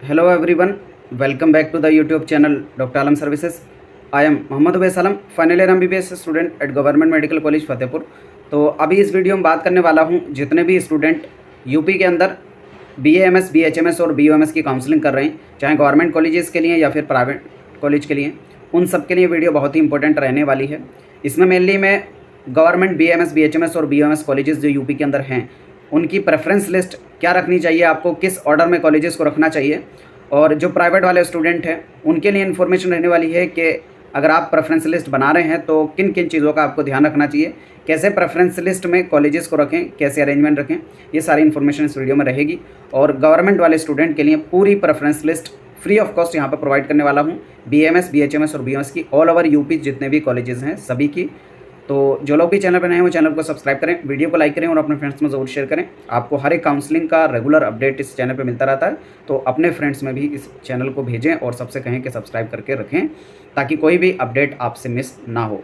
Hello everyone, welcome back to the YouTube channel Dr. Alam Services. I am Mohammad Uwais Alam, final year MBBS student at government medical college Fatehpur. तो अभी इस video में बात करने वाला हूँ जितने भी स्टूडेंट यूपी के अंदर BAMS, BHMS और BOMS की काउंसलिंग कर रहे हैं, चाहे गवर्नमेंट कॉलेजेस के लिए या फिर प्राइवेट कॉलेज के लिए, उन सब के लिए वीडियो बहुत ही इंपॉर्टेंट रहने वाली है। इसमें मेनली मैं गवर्नमेंट BAMS, BHMS और BOMS कॉलेजेस जो यूपी के अंदर हैं उनकी प्रेफरेंस लिस्ट क्या रखनी चाहिए, आपको किस ऑर्डर में कॉलेजेस को रखना चाहिए, और जो प्राइवेट वाले स्टूडेंट हैं उनके लिए इन्फॉर्मेशन रहने वाली है कि अगर आप प्रेफरेंस लिस्ट बना रहे हैं तो किन किन चीज़ों का आपको ध्यान रखना चाहिए, कैसे प्रेफरेंस लिस्ट में कॉलेजेस को रखें, कैसे अरेंजमेंट रखें, ये सारी इन्फॉर्मेशन इस वीडियो में रहेगी। और गवर्नमेंट वाले स्टूडेंट के लिए पूरी preference list free of cost यहाँ पर प्रोवाइड करने वाला हूँ, BAMS, BHMS और BOMS की ऑल ओवर यूपी जितने भी कॉलेजेस हैं सभी की। तो जो लोग भी चैनल पर नए हैं वो चैनल को सब्सक्राइब करें, वीडियो को लाइक करें और अपने फ्रेंड्स में ज़रूर शेयर करें। आपको हर एक काउंसलिंग का रेगुलर अपडेट इस चैनल पे मिलता रहता है, तो अपने फ्रेंड्स में भी इस चैनल को भेजें और सबसे कहें कि सब्सक्राइब करके रखें ताकि कोई भी अपडेट आपसे मिस ना हो।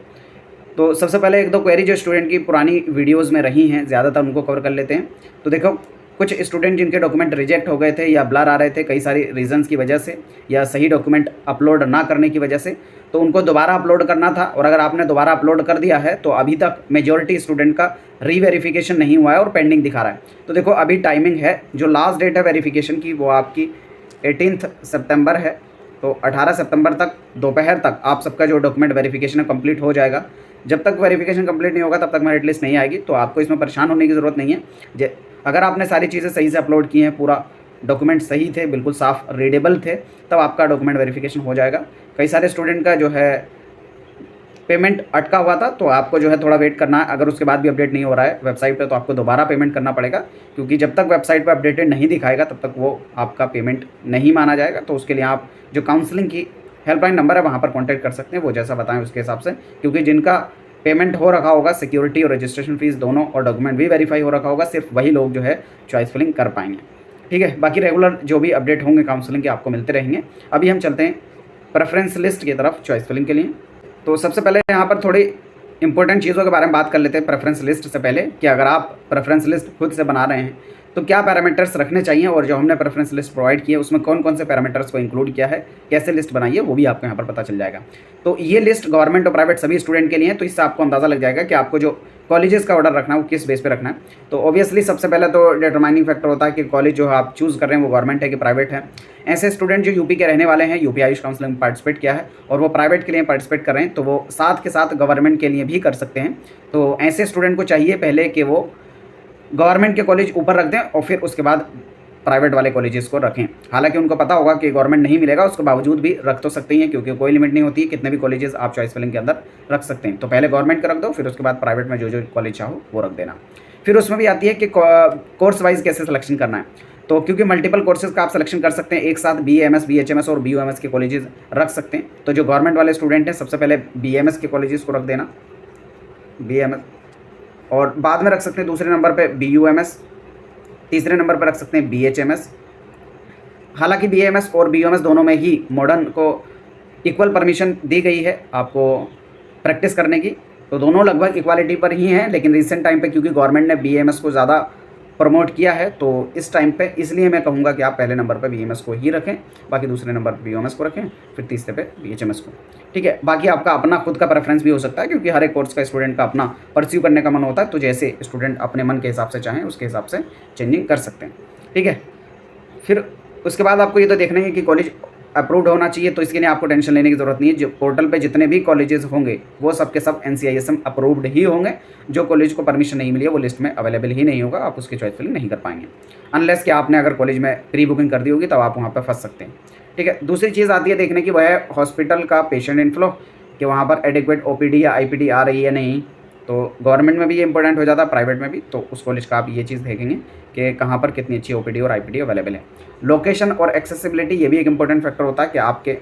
तो सबसे पहले एक दो क्वेरी जो स्टूडेंट की पुरानी वीडियोज़ में रही हैं, ज़्यादातर उनको कवर कर लेते हैं। तो देखो, कुछ स्टूडेंट जिनके डॉक्यूमेंट रिजेक्ट हो गए थे या ब्लर आ रहे थे कई सारी रीजंस की वजह से, या सही डॉक्यूमेंट अपलोड ना करने की वजह से, तो उनको दोबारा अपलोड करना था। और अगर आपने दोबारा अपलोड कर दिया है तो अभी तक मेजॉरिटी स्टूडेंट का रीवेरिफिकेशन नहीं हुआ है और पेंडिंग दिखा रहा है। तो देखो, अभी टाइमिंग है, जो लास्ट डेट है वेरिफिकेशन की वो आपकी 18 सितंबर है। तो 18 सितंबर तक दोपहर तक आप सबका जो डॉक्यूमेंट वेरिफिकेशन है कंप्लीट हो जाएगा। जब तक वेरिफिकेशन कंप्लीट नहीं होगा तब तक मेरिट लिस्ट नहीं आएगी, तो आपको इसमें परेशान होने की ज़रूरत नहीं है। अगर आपने सारी चीज़ें सही से अपलोड की हैं, पूरा डॉक्यूमेंट सही थे, बिल्कुल साफ रीडेबल थे, तब आपका डॉक्यूमेंट वेरिफिकेशन हो जाएगा। कई सारे स्टूडेंट का जो है पेमेंट अटका हुआ था, तो आपको जो है थोड़ा वेट करना है। अगर उसके बाद भी अपडेट नहीं हो रहा है वेबसाइट पे तो आपको दोबारा पेमेंट करना पड़ेगा, क्योंकि जब तक वेबसाइट पे अपडेटेड नहीं दिखाएगा तब तक वो आपका पेमेंट नहीं माना जाएगा। तो उसके लिए आप जो काउंसलिंग की हेल्पलाइन नंबर है वहाँ पर कॉन्टैक्ट कर सकते हैं, वो जैसा बताएं उसके हिसाब से, क्योंकि जिनका पेमेंट हो रखा होगा, सिक्योरिटी और रजिस्ट्रेशन फीस दोनों, और डॉक्यूमेंट भी वेरीफाई हो रखा होगा, सिर्फ वही लोग जो है चॉइस फिलिंग कर पाएंगे। ठीक है, बाकी रेगुलर जो भी अपडेट होंगे काउंसलिंग के आपको मिलते रहेंगे। अभी हम चलते हैं प्रेफरेंस लिस्ट की तरफ चॉइस फिलिंग के लिए। तो सबसे पहले यहाँ पर थोड़ी इंपॉर्टेंट चीज़ों के बारे में बात कर लेते हैं प्रेफरेंस लिस्ट से पहले, कि अगर आप प्रेफरेंस लिस्ट खुद से बना रहे हैं तो क्या पैरामीटर्स रखने चाहिए, और जो हमने प्रेफरेंस लिस्ट प्रोवाइड की है उसमें कौन कौन से पैरामीटर्स को इंक्लूड किया है, कैसे लिस्ट बनाई है, वो भी आपको यहाँ पर पता चल जाएगा। तो ये लिस्ट गवर्नमेंट और प्राइवेट सभी स्टूडेंट के लिए है, तो इससे आपको अंदाज़ा लग जाएगा कि आपको जो कॉलेजेस का ऑर्डर रखना है वो किस बेस पे रखना है। तो ऑब्वियसली सबसे पहले तो डिटरमाइनिंग फैक्टर होता है कि कॉलेज जो आप चूज़ कर रहे हैं वो गवर्नमेंट है कि प्राइवेट है। ऐसे स्टूडेंट जो यूपी के रहने वाले हैं, यूपी आयुष काउंसिलिंग में पार्टिसिपेट किया है और वो प्राइवेट के लिए पार्टिसिपेट कर रहे हैं, तो वो साथ के साथ गवर्नमेंट के लिए भी कर सकते हैं। तो ऐसे स्टूडेंट को चाहिए पहले कि वो गवर्नमेंट के कॉलेज ऊपर रख दें और फिर उसके बाद प्राइवेट वाले कॉलेजेस को रखें। हालांकि उनको पता होगा कि गवर्नमेंट नहीं मिलेगा, उसके बावजूद भी रख तो सकते हैं, क्योंकि कोई लिमिट नहीं होती है कितने भी कॉलेजेस आप चॉइस फिलिंग के अंदर रख सकते हैं। तो पहले गवर्नमेंट का रख दो, फिर उसके बाद प्राइवेट में जो जो कॉलेज चाहो वो रख देना। फिर उसमें भी आती है कि कोर्स वाइज कैसे सिलेक्शन करना है। तो क्योंकि मल्टीपल कोर्सेज का आप सिलेक्शन कर सकते हैं, एक साथ BAMS, BHMS और BOMS के कॉलेजेस रख सकते हैं। तो जो गवर्नमेंट वाले स्टूडेंट हैं सबसे पहले BAMS के कॉलेजेस को रख देना, BAMS, और बाद में रख सकते हैं दूसरे नंबर पे BUMS, तीसरे नंबर पर रख सकते हैं BHMS। हालांकि BAMS और BUMS दोनों में ही मॉडर्न को इक्वल परमिशन दी गई है आपको प्रैक्टिस करने की, तो दोनों लगभग इक्वालिटी पर ही हैं। लेकिन रिसेंट टाइम पे क्योंकि गवर्नमेंट ने BAMS को ज़्यादा प्रमोट किया है, तो इस टाइम पे इसलिए मैं कहूँगा कि आप पहले नंबर पर BAMS को ही रखें, बाकी दूसरे नंबर पर BUMS को रखें, फिर तीसरे पे BHMS को। ठीक है, बाकी आपका अपना खुद का प्रेफरेंस भी हो सकता है, क्योंकि हर एक कोर्स का स्टूडेंट का अपना परस्यू करने का मन होता है, तो जैसे स्टूडेंट अपने मन के हिसाब से चाहें उसके हिसाब से चेंजिंग कर सकते हैं। ठीक है, फिर उसके बाद आपको ये तो देखना है कि कॉलेज अप्रूव्ड होना चाहिए, तो इसके लिए आपको टेंशन लेने की ज़रूरत नहीं है। जो पोर्टल पे जितने भी कॉलेजेस होंगे वो सब के सब NCISM अप्रूव्ड ही होंगे। जो कॉलेज को परमिशन नहीं मिली है वो लिस्ट में अवेलेबल ही नहीं होगा, आप उसकी चॉइस फिलिंग नहीं कर पाएंगे, अनलेस कि आपने अगर कॉलेज में प्री बुकिंग कर दी होगी तब आप वहाँ पर फंस सकते हैं। ठीक है, दूसरी चीज़ आती है देखने की, वह है हॉस्पिटल का पेशेंट इनफ्लो, कि वहाँ पर एडिक्वेट OPD या IPD आ रही है नहीं। तो गवर्नमेंट में भी ये इंपॉर्टेंट हो जाता है, प्राइवेट में भी। तो उस कॉलेज का आप ये चीज़ देखेंगे कि कहाँ पर कितनी अच्छी OPD और IPD अवेलेबल है। लोकेशन और एक्सेसिबिलिटी ये भी एक इंपॉर्टेंट फैक्टर होता है कि आपके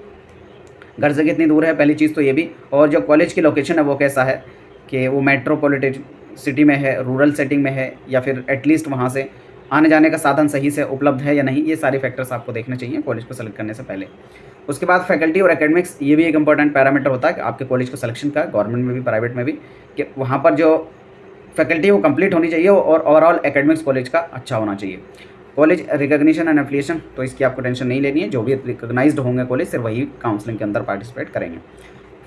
घर से कितनी दूर है, पहली चीज़ तो ये भी, और जो कॉलेज की लोकेशन है वो कैसा है, कि वो मेट्रोपॉलिटन सिटी में है, रूरल सेटिंग में है, या फिर एटलीस्ट वहाँ से आने जाने का साधन सही से उपलब्ध है या नहीं। ये सारे फैक्टर्स आपको देखने चाहिए कॉलेज को सेलेक्ट करने से पहले। उसके बाद फैकल्टी और एकेडमिक्स, ये भी एक इंपॉर्टेंट पैरामीटर होता है कि आपके कॉलेज को सिलेक्शन का, गवर्नमेंट में भी प्राइवेट में भी, कि वहाँ पर जो फैकल्टी वो कंप्लीट होनी चाहिए और ओवरऑल एकेडमिक्स कॉलेज का अच्छा होना चाहिए। कॉलेज रिकॉग्निशन एंड एफिलिएशन, तो इसकी आपको टेंशन नहीं लेनी है, जो भी रिकॉग्नाइज्ड होंगे कॉलेज सिर्फ वही काउंसलिंग के अंदर पार्टिसिपेट करेंगे।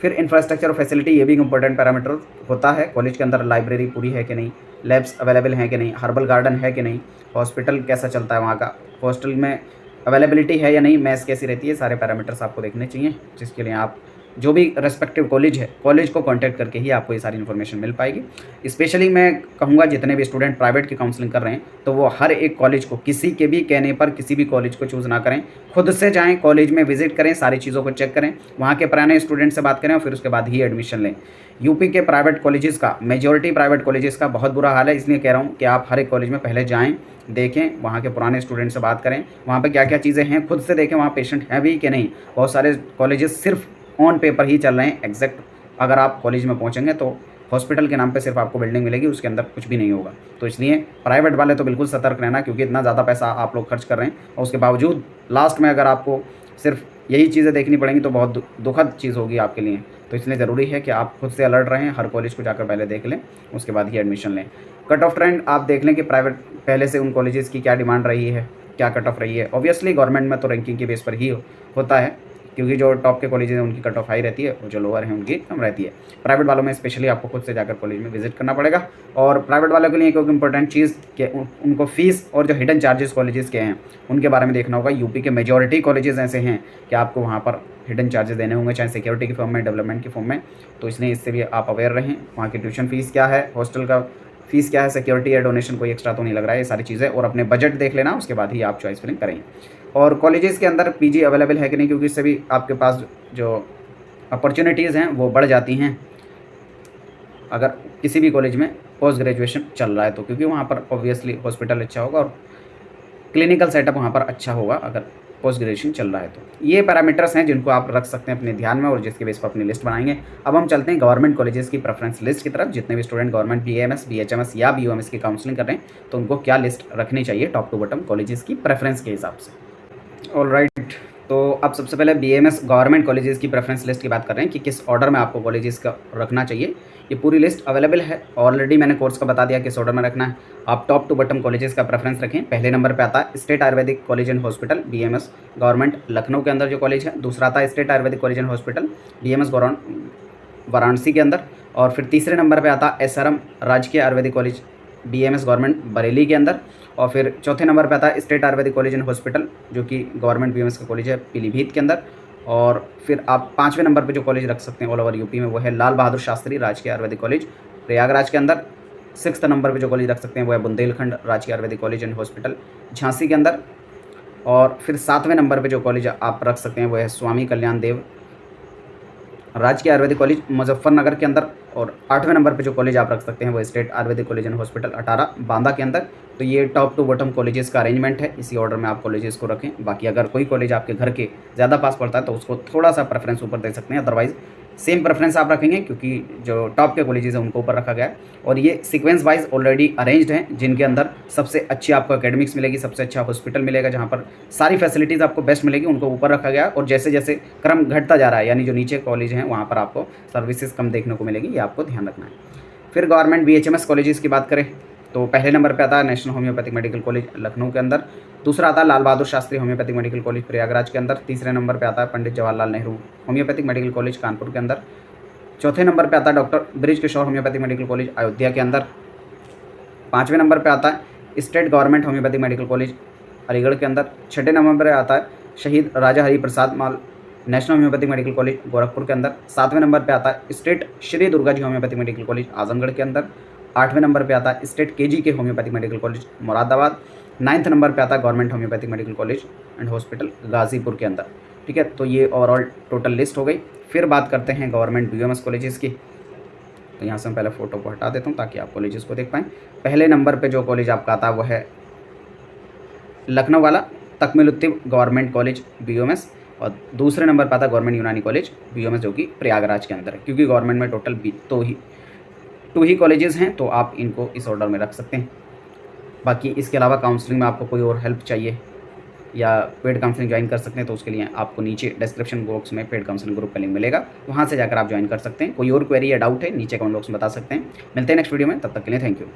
फिर इंफ्रास्ट्रक्चर और फैसिलिटी, ये भी एक इंपॉर्टेंट पैरामीटर होता है। कॉलेज के अंदर लाइब्रेरी पूरी है कि नहीं, लैब्स अवेलेबल हैं कि नहीं, हर्बल गार्डन है कि नहीं, हॉस्पिटल कैसा चलता है वहाँ का, हॉस्टल में अवेलेबिलिटी है या नहीं, मैथ्स कैसी रहती है, सारे पैरामीटर्स आपको देखने चाहिए, जिसके लिए आप जो भी रेस्पेक्टिव कॉलेज है, कॉलेज को कांटेक्ट करके ही आपको ये सारी इन्फॉर्मेशन मिल पाएगी। स्पेशली मैं कहूँगा जितने भी स्टूडेंट प्राइवेट की काउंसलिंग कर रहे हैं, तो वो हर एक कॉलेज को, किसी के भी कहने पर किसी भी कॉलेज को चूज़ ना करें, खुद से जाएँ, कॉलेज में विजिट करें, सारी चीज़ों को चेक करें, वहाँ के पुराने स्टूडेंट से बात करें और फिर उसके बाद ही एडमिशन लें। यूपी के प्राइवेट कॉलेजेस का, मेजॉरिटी प्राइवेट कॉलेजेस का बहुत बुरा हाल है, इसलिए कह रहा हूँ कि आप हर एक कॉलेज में पहले जाएँ, देखें, वहाँ के पुराने स्टूडेंट से बात करें, वहाँ पे क्या क्या चीज़ें हैं खुद से देखें, वहाँ पेशेंट हैं भी कि नहीं। बहुत सारे कॉलेजेस सिर्फ ऑन पेपर ही चल रहे हैं, एग्जैक्ट अगर आप कॉलेज में पहुँचेंगे तो हॉस्पिटल के नाम पे सिर्फ आपको बिल्डिंग मिलेगी, उसके अंदर कुछ भी नहीं होगा। तो इसलिए प्राइवेट वाले तो बिल्कुल सतर्क रहना, क्योंकि इतना ज़्यादा पैसा आप लोग खर्च कर रहे हैं और उसके बावजूद लास्ट में अगर आपको सिर्फ यही चीज़ें देखनी पड़ेंगी तो बहुत दुखद चीज़ होगी आपके लिए। तो इसलिए ज़रूरी है कि आप खुद से अलर्ट रहें, हर कॉलेज को जाकर पहले देख लें, उसके बाद ही एडमिशन लें। कट ऑफ ट्रेंड आप देख लें कि प्राइवेट पहले से उन कॉलेजेस की क्या डिमांड रही है, क्या कट ऑफ रही है। ऑब्वियसली गवर्नमेंट में तो रैंकिंग के बेस पर ही होता है, क्योंकि जो टॉप के कॉलेजेस हैं उनकी कट ऑफ हाई रहती है और जो लोअर हैं उनकी कम रहती है। प्राइवेट वालों में स्पेशली आपको खुद से जाकर कॉलेज में विजिट करना पड़ेगा। और प्राइवेट वालों के लिए एक इंपॉर्टेंट चीज़ कि उनको फीस और जो हिडन चार्जेस कॉलेजेस के हैं उनके बारे में देखना होगा। यूपी के मेजॉरिटी कॉलेजेस ऐसे हैं कि आपको वहाँ पर हिडन चार्जेस देने होंगे, चाहे सिक्योरिटी की फॉर्म में, डेवलपमेंट की फॉर्म में। तो इसलिए इससे भी आप अवेयर रहें, वहाँ की ट्यूशन फीस क्या है, हॉस्टल का फीस क्या है, सिक्योरिटी या डोनेशन कोई एक्स्ट्रा तो नहीं लग रहा है, ये सारी चीज़ें, और अपने बजट देख लेना, उसके बाद ही आप चॉइस फिलिंग करेंगे। और कॉलेजेस के अंदर पीजी अवेलेबल है कि नहीं, क्योंकि इससे भी आपके पास जो अपॉर्चुनिटीज़ हैं वो बढ़ जाती हैं अगर किसी भी कॉलेज में पोस्ट ग्रेजुएशन चल रहा है तो, क्योंकि वहाँ पर ऑब्वियसली हॉस्पिटल अच्छा होगा और क्लिनिकल सेटअप वहाँ पर अच्छा होगा अगर पोस्ट ग्रेजुएशन चल रहा है तो। ये पैरामीटर्स हैं जिनको आप रख सकते हैं अपने ध्यान में और जिसके बेस पर अपनी लिस्ट बनाएंगे। अब हम चलते हैं गवर्नमेंट कॉलेजेस की प्रेफरेंस लिस्ट की तरफ। जितने भी स्टूडेंट गवर्नमेंट बीएमएस, बीएचएमएस या बीओएमएस की काउंसलिंग कर रहे हैं तो उनको क्या लिस्ट रखनी चाहिए टॉप टू बॉटम कॉलेजेस की प्रेफरेंस के हिसाब से। ऑलराइट, तो अब सबसे पहले बीएमएस गवर्नमेंट कॉलेजेस की प्रेफरेंस लिस्ट की बात कर रहे हैं कि किस ऑर्डर में आपको कॉलेजेस का रखना चाहिए। ये पूरी लिस्ट अवेलेबल है, ऑलरेडी मैंने कोर्स का बता दिया किस ऑर्डर में रखना है। आप टॉप टू बॉटम कॉलेजेस का प्रेफरेंस रखें। पहले नंबर पे आता है state ayurvedic college and hospital BMS government Lucknow के अंदर जो कॉलेज है। दूसरा आता है state ayurvedic college and hospital BMS Varanasi के अंदर। और फिर तीसरे नंबर पर आता है एसआरएम राजकीय Ayurvedic college BMS government Bareilly के अंदर। और फिर चौथे नंबर पे आता है state ayurvedic college and hospital जो कि गवर्नमेंट बीएमएस का कॉलेज है पीलीभीत के अंदर। और फिर आप पाँचवें नंबर पे जो कॉलेज रख सकते हैं ऑल ओवर यूपी में वो है लाल बहादुर शास्त्री राजकीय आयुर्वेदिक कॉलेज प्रयागराज के अंदर। सिक्स्थ नंबर पे जो कॉलेज रख सकते हैं वो है बुंदेलखंड राजकीय Ayurvedic college and hospital Jhansi के अंदर। और फिर सातवें नंबर पे जो कॉलेज आप रख सकते हैं वो है स्वामी कल्याण देव राजकीय आयुर्वेदिक कॉलेज मुजफ्फरनगर के अंदर। और आठवें नंबर पे जो कॉलेज आप रख सकते हैं वो state ayurvedic college and hospital Atarra Banda के अंदर। तो ये टॉप टू बॉटम कॉलेजेस का अरेंजमेंट है, इसी ऑर्डर में आप कॉलेजेस को रखें। बाकी अगर कोई कॉलेज आपके घर के ज़्यादा पास पड़ता है तो उसको थोड़ा सा प्रेफरेंस ऊपर दे सकते हैं, अदरवाइज सेम प्रेफरेंस आप रखेंगे क्योंकि जो टॉप के कॉलेजेस हैं उनको ऊपर रखा गया है। और ये सीक्वेंस वाइज ऑलरेडी अरेंज्ड हैं जिनके अंदर सबसे अच्छी आपको एकेडमिक्स मिलेगी, सबसे अच्छा हॉस्पिटल मिलेगा, जहाँ पर सारी फैसिलिटीज़ आपको बेस्ट मिलेगी, उनको ऊपर रखा गया है। और जैसे जैसे क्रम घटता जा रहा है यानी जो नीचे कॉलेज हैं वहाँ पर आपको सर्विसेज कम देखने को मिलेगी, ये आपको ध्यान रखना है। फिर गवर्नमेंट बीएचएमएस कॉलेजेस की बात करें तो पहले नंबर पे आता है national homeopathic medical college Lucknow के अंदर। दूसरा आता है Lal Bahadur Shastri homeopathic medical college Prayagraj के अंदर। तीसरे नंबर पे आता है Pandit Jawaharlal Nehru homeopathic medical college Kanpur के अंदर। चौथे नंबर पे आता है doctor Brij Kishore homeopathic medical college Ayodhya के अंदर। पाँचवें नंबर पे आता है state government homeopathic medical college Aligarh के अंदर। छठे नंबर पर आता है शहीद राजा Hari Prasad Mal national homeopathic medical college Gorakhpur के अंदर। सातवें नंबर पे आता है state Shri Durga ji homeopathic medical college Azamgarh के अंदर। आठवें नंबर पे आता है state KG K homeopathic medical college Moradabad. Ninth number पे आता है government homeopathic medical college and hospital Ghazipur के अंदर। ठीक है, तो ये ओवरऑल टोटल लिस्ट हो गई। फिर बात करते हैं गवर्नमेंट बीएमएस कॉलेजेस की। तो यहाँ से मैं पहले फ़ोटो को हटा देता हूँ ताकि आप कॉलेजेस को देख पाएँ। पहले नंबर पर जो कॉलेज आपका आता है वो है लखनऊ वाला तकमीलुत्तिब गवर्नमेंट कॉलेज बीएमएस। और दूसरे नंबर पर आता है गवर्नमेंट यूनानी कॉलेज बीएमएस जो कि प्रयागराज के अंदर है। क्योंकि गवर्नमेंट में टोटल टू ही कॉलेजेस हैं तो आप इनको इस ऑर्डर में रख सकते हैं। बाकी इसके अलावा काउंसलिंग में आपको कोई और हेल्प चाहिए या पेड काउंसलिंग ज्वाइन कर सकते हैं तो उसके लिए आपको नीचे डिस्क्रिप्शन बॉक्स में पेड काउंसलिंग ग्रुप का लिंक मिलेगा, वहाँ से जाकर आप ज्वाइन कर सकते हैं। कोई और क्वेरी या डाउट है नीचे कमेंट बॉक्स में बता सकते हैं। मिलते हैं नेक्स्ट वीडियो में, तब तक के लिए थैंक यू।